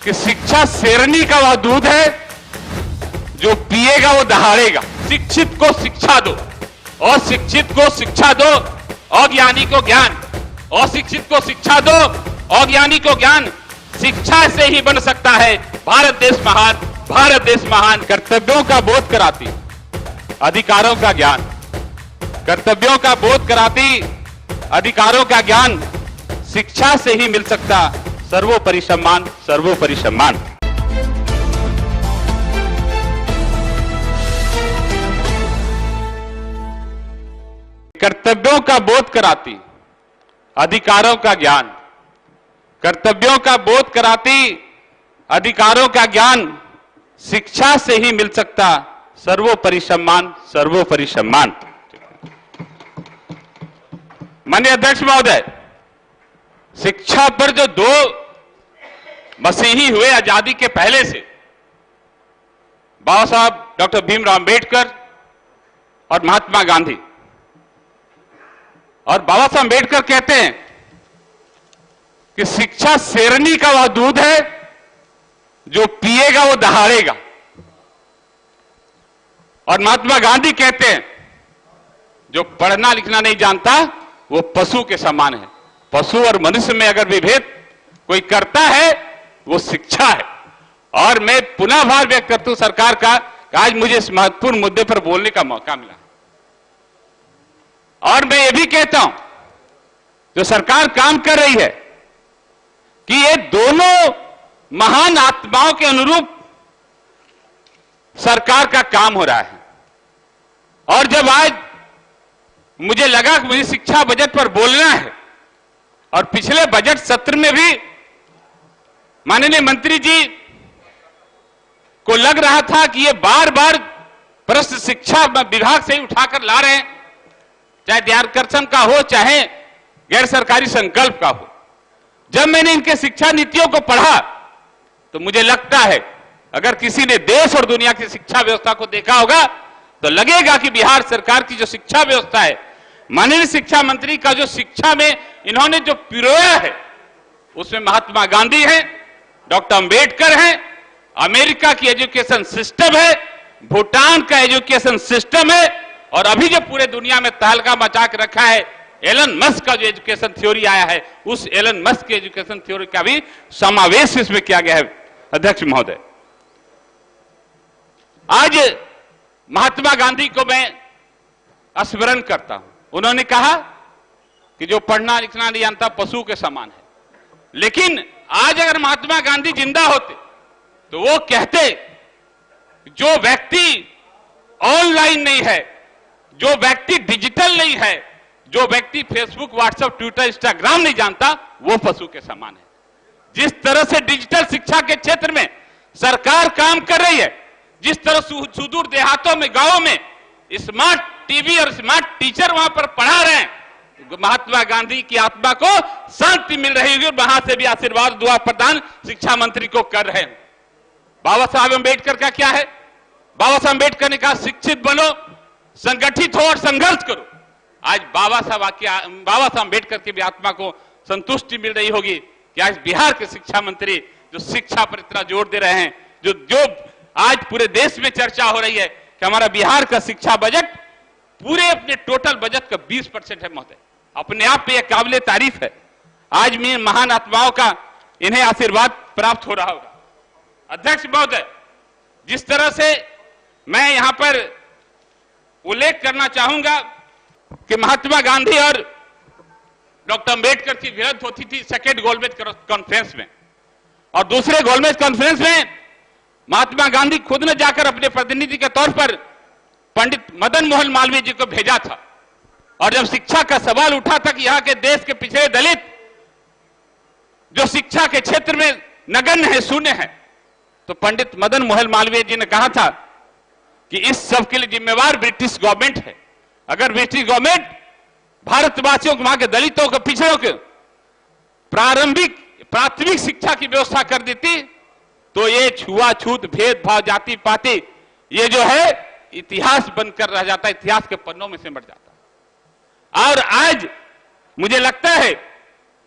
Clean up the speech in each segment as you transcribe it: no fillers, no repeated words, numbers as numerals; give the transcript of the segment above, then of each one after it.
कि शिक्षा शेरनी का वह दूध है जो पिएगा वो दहाड़ेगा। शिक्षित को शिक्षा दो, अशिक्षित को शिक्षा दो, अज्ञानी को ज्ञान, अशिक्षित को शिक्षा दो, अज्ञानी को ज्ञान। शिक्षा से ही बन सकता है भारत देश महान, भारत देश महान। कर्तव्यों का बोध कराती अधिकारों का ज्ञान, कर्तव्यों का बोध कराती अधिकारों का ज्ञान। शिक्षा से ही मिल सकता सर्वोपरि सम्मान, सर्वोपरि सम्मान। कर्तव्यों का बोध कराती अधिकारों का ज्ञान, कर्तव्यों का बोध कराती अधिकारों का ज्ञान। शिक्षा से ही मिल सकता सर्वोपरि सम्मान, सर्वोपरि सम्मान। माननीय अध्यक्ष महोदय, शिक्षा पर जो दो मसीही हुए आजादी के पहले से, बाबा साहब डॉक्टर भीमराव अंबेडकर और महात्मा गांधी। और बाबा साहब अंबेडकर कहते हैं कि शिक्षा शेरनी का वह दूध है जो पिएगा वो दहाड़ेगा। और महात्मा गांधी कहते हैं जो पढ़ना लिखना नहीं जानता वो पशु के समान है। पशु और मनुष्य में अगर विभेद कोई करता है वो शिक्षा है। और मैं पुनः आभार व्यक्त करता हूं सरकार का कि आज मुझे इस महत्वपूर्ण मुद्दे पर बोलने का मौका मिला। और मैं ये भी कहता हूं जो सरकार काम कर रही है कि ये दोनों महान आत्माओं के अनुरूप सरकार का काम हो रहा है। और जब आज मुझे लगा कि मुझे शिक्षा बजट पर बोलना है, और पिछले बजट सत्र में भी माननीय मंत्री जी को लग रहा था कि ये बार बार प्रश्न शिक्षा विभाग से ही उठाकर ला रहे हैं, चाहे ध्यानाकर्षण का हो चाहे गैर सरकारी संकल्प का हो। जब मैंने इनके शिक्षा नीतियों को पढ़ा तो मुझे लगता है अगर किसी ने देश और दुनिया की शिक्षा व्यवस्था को देखा होगा तो लगेगा कि बिहार सरकार की जो शिक्षा व्यवस्था है, माननीय शिक्षा मंत्री का जो शिक्षा में इन्होंने जो पिरोया है उसमें महात्मा गांधी हैं, डॉक्टर अंबेडकर हैं, अमेरिका की एजुकेशन सिस्टम है, भूटान का एजुकेशन सिस्टम है, और अभी जो पूरे दुनिया में तहलका मचा के रखा है एलन मस्क का जो एजुकेशन थ्योरी आया है, उस एलन मस्क के एजुकेशन थ्योरी का भी समावेश इसमें किया गया है। अध्यक्ष महोदय, आज महात्मा गांधी को मैं स्मरण करता हूं। उन्होंने कहा कि जो पढ़ना लिखना नहीं जानता पशु के समान है। लेकिन आज अगर महात्मा गांधी जिंदा होते तो वो कहते जो व्यक्ति ऑनलाइन नहीं है, जो व्यक्ति डिजिटल नहीं है, जो व्यक्ति फेसबुक, व्हाट्सएप, ट्विटर, इंस्टाग्राम नहीं जानता वो पशु के समान है। जिस तरह से डिजिटल शिक्षा के क्षेत्र में सरकार काम कर रही है, जिस तरह सुदूर देहातों में, गांवों में स्मार्ट टीवी और स्मार्ट टीचर वहां पर पढ़ा रहे हैं, महात्मा गांधी की आत्मा को शांति मिल रही होगी। वहां से भी आशीर्वाद दुआ प्रदान शिक्षा मंत्री को कर रहे हैं। बाबा साहब अंबेडकर का क्या है? बाबा साहब अंबेडकर ने कहा शिक्षित बनो, संगठित हो और संघर्ष करो। आज बाबा साहब अंबेडकर की भी आत्मा को संतुष्टि मिल रही होगी कि आज बिहार के शिक्षा मंत्री जो शिक्षा पर इतना जोर दे रहे हैं, जो आज पूरे देश में चर्चा हो रही है कि हमारा बिहार का शिक्षा बजट पूरे अपने टोटल बजट का 20% है महोदय। अपने आप पे यह काबिले तारीफ है। आज में महान आत्माओं का इन्हें आशीर्वाद प्राप्त हो रहा होगा। अध्यक्ष महोदय, जिस तरह से मैं यहां पर उल्लेख करना चाहूंगा कि महात्मा गांधी और डॉक्टर अंबेडकर की भिड़ंत होती थी सेकेंड गोलमेज कॉन्फ्रेंस में, और दूसरे गोलमेज कॉन्फ्रेंस में महात्मा गांधी खुद ने जाकर अपने प्रतिनिधि के तौर पर पंडित मदन मोहन मालवीय जी को भेजा था। और जब शिक्षा का सवाल उठा था कि यहाँ के देश के पिछड़े दलित जो शिक्षा के क्षेत्र में नगण्य है, शून्य है, तो पंडित मदन मोहन मालवीय जी ने कहा था कि इस सब के लिए जिम्मेवार ब्रिटिश गवर्नमेंट है। अगर ब्रिटिश गवर्नमेंट भारतवासियों को, वहां के दलितों को, पिछड़ों को प्राथमिक शिक्षा की व्यवस्था कर देती तो ये छुआछूत, भेदभाव, जाति पाति ये जो है इतिहास बनकर रह जाता, इतिहास के पन्नों में सिमट जाता। और आज मुझे लगता है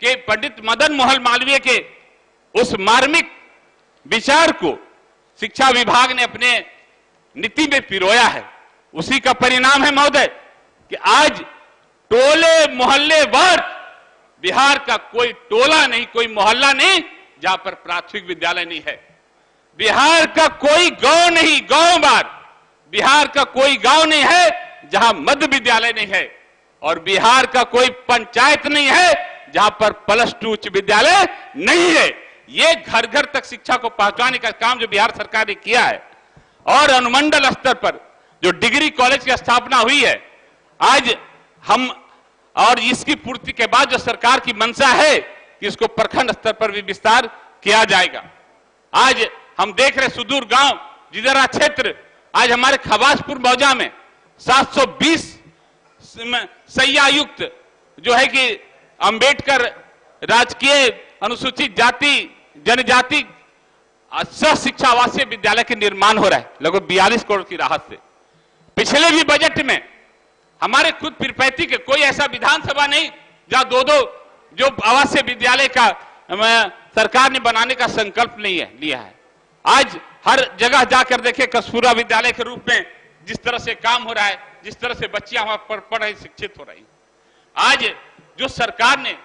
कि पंडित मदन मोहन मालवीय के उस मार्मिक विचार को शिक्षा विभाग ने अपने नीति में पिरोया है, उसी का परिणाम है महोदय कि आज टोले मोहल्ले वार बिहार का कोई टोला नहीं, कोई मोहल्ला नहीं जहां पर प्राथमिक विद्यालय नहीं है। बिहार का कोई गांव नहीं, गांव वार बिहार का कोई गांव नहीं है जहां मध्य विद्यालय नहीं है, और बिहार का कोई पंचायत नहीं है जहां पर +2 उच्च विद्यालय नहीं है। ये घर घर तक शिक्षा को पहुंचाने का काम जो बिहार सरकार ने किया है, और अनुमंडल स्तर पर जो डिग्री कॉलेज की स्थापना हुई है, आज हम और इसकी पूर्ति के बाद जो सरकार की मंशा है कि इसको प्रखंड स्तर पर भी विस्तार किया जाएगा। आज हम देख रहे सुदूर गांव जिधरा क्षेत्र, आज हमारे खवासपुर मौजा में 720 शैय्यायुक्त जो है कि अंबेडकर राजकीय अनुसूचित जाति जनजाति शिक्षा आवासीय विद्यालय के निर्माण हो रहा है, लगभग 42 करोड़ की राहत से। पिछले भी बजट में हमारे खुद पीरपैंती के कोई ऐसा विधानसभा नहीं जहां दो जो आवासीय विद्यालय का सरकार ने बनाने का संकल्प नहीं है लिया है। आज हर जगह जाकर देखें, कस्तूरबा विद्यालय के रूप में जिस तरह से काम हो रहा है, जिस तरह से बच्चियां वहां पर पढ़ रही, शिक्षित हो रही, आज जो सरकार ने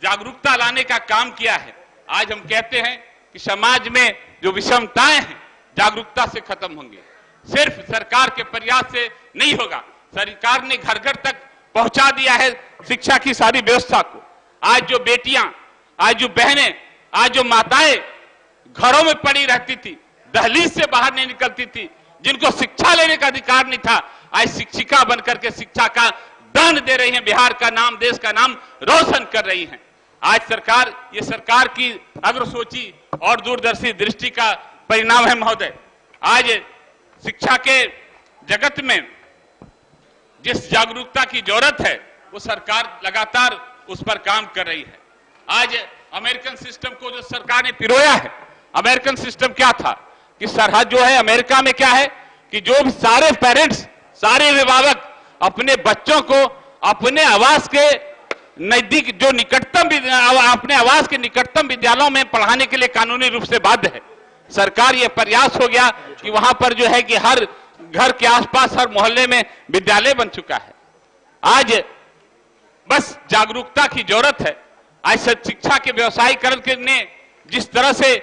जागरूकता लाने का काम किया है, आज हम कहते हैं कि समाज में जो विषमताएं हैं जागरूकता से खत्म होंगी। सिर्फ सरकार के प्रयास से नहीं होगा, सरकार ने घर घर तक पहुंचा दिया है शिक्षा की सारी व्यवस्था को। आज जो बेटियां, आज जो बहनें, आज जो माताएं घरों में पड़ी रहती थी, दहलीज से बाहर नहीं निकलती थी, जिनको शिक्षा लेने का अधिकार नहीं था, आज शिक्षिका बनकर के शिक्षा का दान दे रही हैं, बिहार का नाम, देश का नाम रोशन कर रही हैं। आज सरकार, ये सरकार की अग्रसोची और दूरदर्शी दृष्टि का परिणाम है महोदय। आज शिक्षा के जगत में जिस जागरूकता की जरूरत है वो सरकार लगातार उस पर काम कर रही है। आज अमेरिकन सिस्टम को जो सरकार ने पिरोया है, अमेरिकन सिस्टम क्या था कि सरहद जो है अमेरिका में क्या है कि जो भी सारे पेरेंट्स, सारे अभिभावक अपने बच्चों को अपने आवास के नजदीक जो निकटतम अपने आवास के निकटतम विद्यालयों में पढ़ाने के लिए कानूनी रूप से बाध्य है। सरकार ये प्रयास हो गया कि वहां पर जो है कि हर घर के आसपास, हर मोहल्ले में विद्यालय बन चुका है। आज बस जागरूकता की जरूरत है। आज शिक्षा के व्यवसायीकरण के ने जिस तरह से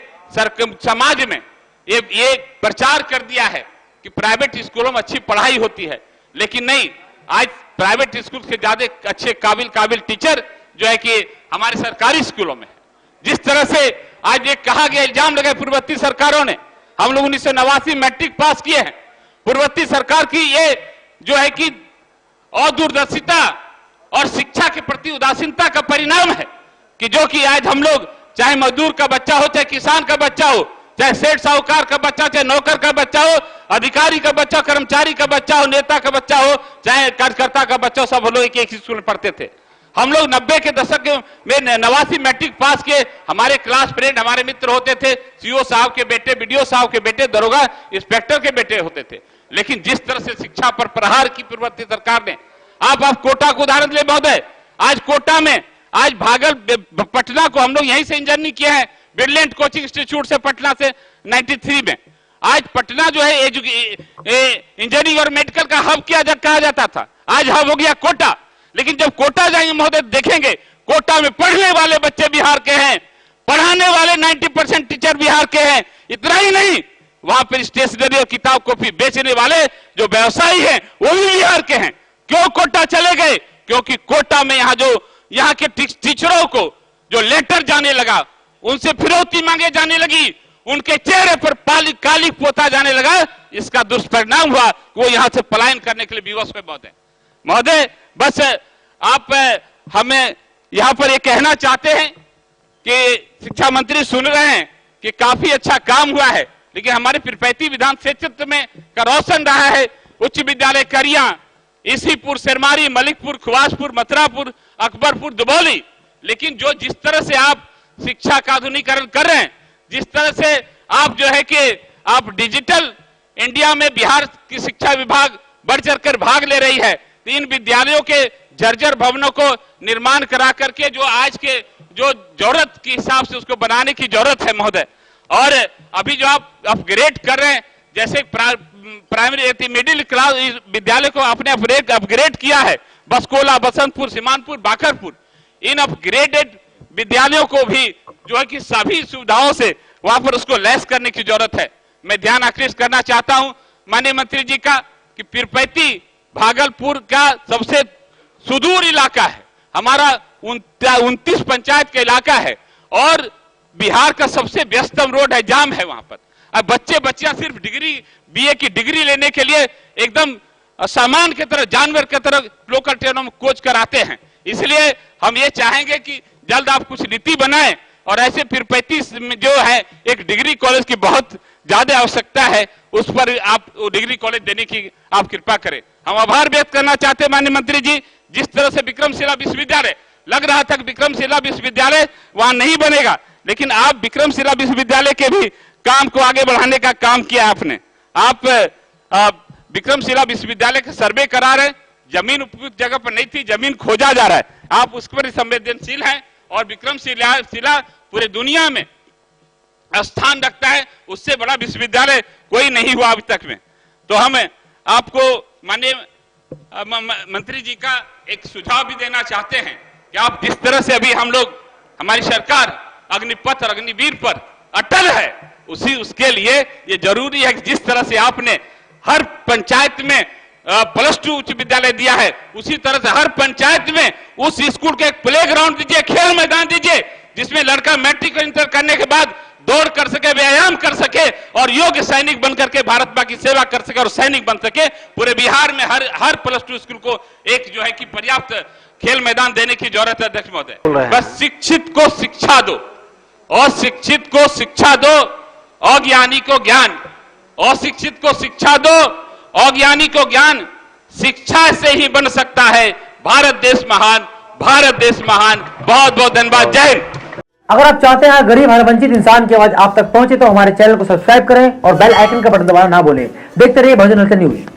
समाज में ये प्रचार कर दिया है कि प्राइवेट स्कूलों में अच्छी पढ़ाई होती है, लेकिन नहीं, आज प्राइवेट स्कूल से ज्यादा अच्छे काबिल टीचर जो है कि हमारे सरकारी स्कूलों में है। जिस तरह से आज एक कहा गया, इल्जाम लगाए पूर्ववर्ती सरकारों ने, हम लोग 1989 मैट्रिक पास किए हैं, पूर्ववर्ती सरकार की ये जो है कि अदूरदर्शिता और शिक्षा के प्रति उदासीनता का परिणाम है कि जो कि आज हम लोग, चाहे मजदूर का बच्चा हो, चाहे किसान का बच्चा हो, चाहे सेठ साहूकार का बच्चा, चाहे नौकर का बच्चा हो, अधिकारी का बच्चा, कर्मचारी का बच्चा हो, नेता का बच्चा हो, चाहे कार्यकर्ता का बच्चा हो, सब लोग एक ही स्कूल में पढ़ते थे। हम लोग 90 के दशक में 89 मैट्रिक पास किए, हमारे क्लास फ्रेंड, हमारे मित्र होते थे, सीओ साहब के बेटे, बीडीओ साहब के बेटे, दरोगा इंस्पेक्टर के बेटे होते थे। लेकिन जिस तरह से शिक्षा पर प्रहार की पूर्ववर्ती सरकार ने, आप कोटा को उदाहरण ले महोदय, आज कोटा में, आज पटना को हम लोग यहीं से इंजीनियरिंग किया है, ब्रिलियंट कोचिंग इंस्टीट्यूट से, पटना से 93 में। आज पटना जो है इंजीनियरिंग और मेडिकल का हब कहा जाता था, आज हब हो गया कोटा। लेकिन जब कोटा जाएंगे महोदय, देखेंगे कोटा में पढ़ने वाले बच्चे बिहार के हैं, पढ़ाने वाले 90% टीचर बिहार के हैं। इतना ही नहीं, वहां पर स्टेशनरी और किताब कॉपी बेचने वाले जो व्यवसायी हैं वो भी बिहार के हैं। क्यों कोटा चले गए? क्योंकि कोटा में यहाँ के टीचरों को जो लेटर जाने लगा, उनसे फिरौती मांगे जाने लगी, उनके चेहरे पर काली पोता जाने लगा। इसका दुष्परिणाम हुआ कि वो यहां से पलायन करने के लिए विवश में महोदय। बस आप हमें यहां पर ये कहना चाहते हैं कि शिक्षा मंत्री सुन रहे हैं कि काफी अच्छा काम हुआ है, लेकिन हमारे पीरपैंती विधान क्षेत्र में का रोशन रहा है उच्च विद्यालय करिया, इसीपुर, सिरमारी, मलिकपुर, खुवासपुर, मथुरापुर, अकबरपुर, दुबौली। लेकिन जिस तरह से आप शिक्षा का आधुनिकीकरण कर रहे हैं, जिस तरह से आप जो है कि आप डिजिटल इंडिया में बिहार की शिक्षा विभाग बढ़ चढ़कर भाग ले रही है, तो इन विद्यालयों के जर्जर भवनों को निर्माण करा करके जो आज के जो जरूरत के हिसाब से उसको बनाने की जरूरत है महोदय। और अभी जो आप अपग्रेड कर रहे हैं, जैसे प्राइमरी मिडिल क्लास विद्यालय को आपने अपग्रेड किया है, बसकोला, बसंतपुर, सीमानपुर, बाखरपुर, इन अपग्रेडेड विद्यालयों को भी जो है कि सभी सुविधाओं से वहां पर उसको लैस करने की जरूरत है। मैं ध्यान आकृष्ट करना चाहता हूं माननीय मंत्री जी का कि पीरपैती भागलपुर का सबसे सुदूर इलाका है, हमारा 29 पंचायत का इलाका है और बिहार का सबसे व्यस्तम रोड है, जाम है वहां पर। अब बच्चियां सिर्फ बीए की डिग्री लेने के लिए एकदम सामान की तरह, जानवर की तरह लोकल ट्रेनों में कोच कर आते हैं। इसलिए हम ये चाहेंगे कि जल्द आप कुछ नीति बनाएं और ऐसे पीरपैती में जो है एक डिग्री कॉलेज की बहुत ज्यादा आवश्यकता है, उस पर आप डिग्री कॉलेज देने की आप कृपा करें। हम आभार व्यक्त करना चाहते हैं माननीय मंत्री जी, जिस तरह से विक्रमशिला विश्वविद्यालय लग रहा था कि विक्रमशिला विश्वविद्यालय वहां नहीं बनेगा, लेकिन आप विक्रमशिला विश्वविद्यालय के भी काम को आगे बढ़ाने का काम किया आपने। आप विक्रमशिला विश्वविद्यालय का सर्वे करा रहे, जमीन उपयुक्त जगह पर नहीं थी, जमीन खोजा जा रहा है, आप उस पर संवेदनशील हैं और विक्रमशिला पूरे दुनिया में स्थान रखता है, उससे बड़ा विश्वविद्यालय कोई नहीं हुआ अभी तक में। तो हम आपको माननीय मंत्री जी का एक सुझाव भी देना चाहते हैं कि आप जिस तरह से अभी हम लोग, हमारी सरकार अग्निपथ और अग्निवीर पर अटल है, उसके लिए ये जरूरी है कि जिस तरह से आपने हर पंचायत में +2 उच्च विद्यालय दिया है, उसी तरह से हर पंचायत में उस स्कूल के एक प्ले ग्राउंड दीजिए, खेल मैदान दीजिए, जिसमें लड़का मैट्रिक इंटर करने के बाद दौड़ कर सके, व्यायाम कर सके और योग्य सैनिक बनकर के भारत मां की सेवा कर सके और सैनिक बन सके। पूरे बिहार में हर +2 स्कूल को एक जो है कि पर्याप्त खेल मैदान देने की जरूरत है अध्यक्ष महोदय। बस शिक्षित को शिक्षा दो, अशिक्षित को शिक्षा दो, अज्ञानी को ज्ञान, अशिक्षित को शिक्षा दो, अज्ञानी को ज्ञान। शिक्षा से ही बन सकता है भारत देश महान, भारत देश महान। बहुत बहुत धन्यवाद। जय हिंद। अगर आप चाहते हैं गरीब हर वंचित इंसान की आवाज आप तक पहुंचे तो हमारे चैनल को सब्सक्राइब करें और बेल आइकन का बटन दबाना ना भूलें। देखते रहिए बहुजन न्यूज।